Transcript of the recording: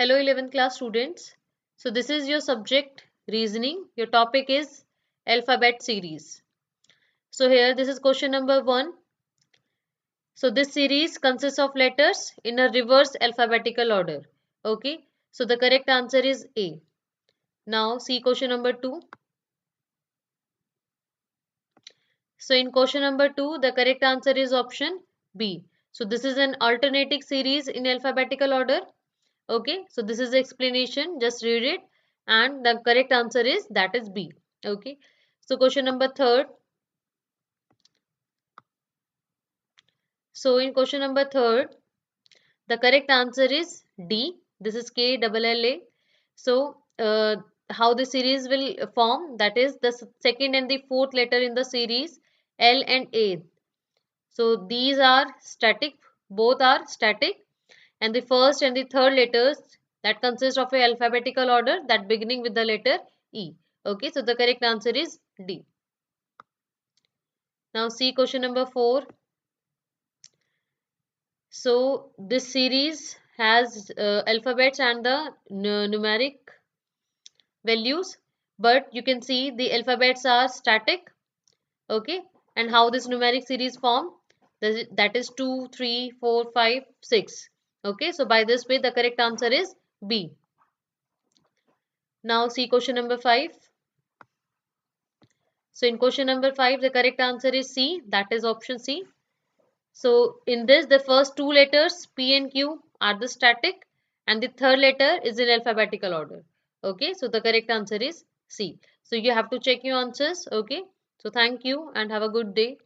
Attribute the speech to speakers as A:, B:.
A: Hello 11th class students. So this is your subject reasoning. Your topic is alphabet series. So here this is question number 1. So this series consists of letters in a reverse alphabetical order. Okay. So the correct answer is A. Now see question number 2. So in question number 2 the correct answer is option B. So this is an alternating series in alphabetical order. Okay, so this is the explanation, just read it, and the correct answer is that is B. Okay, so question number 3. So in question number 3, the correct answer is D. This is KLLA. So how the series will form, that is the second and the fourth letter in the series L and A. So these are static, both are static, and the first and the third letters that consist of a alphabetical order that beginning with the letter E. Okay, so the correct answer is D. Now see question number 4. So this series has alphabets and the numeric values, but you can see the alphabets are static. Okay, and how this numeric series form, that is 2, 3, 4, 5, 6. Okay, so by this way the correct answer is B. Now see question number 5. So in question number 5 the correct answer is C, that is option C. So in this the first two letters P and Q are the static and the third letter is in alphabetical order. Okay, so the correct answer is C. So you have to check your answers. Okay, so thank you and have a good day.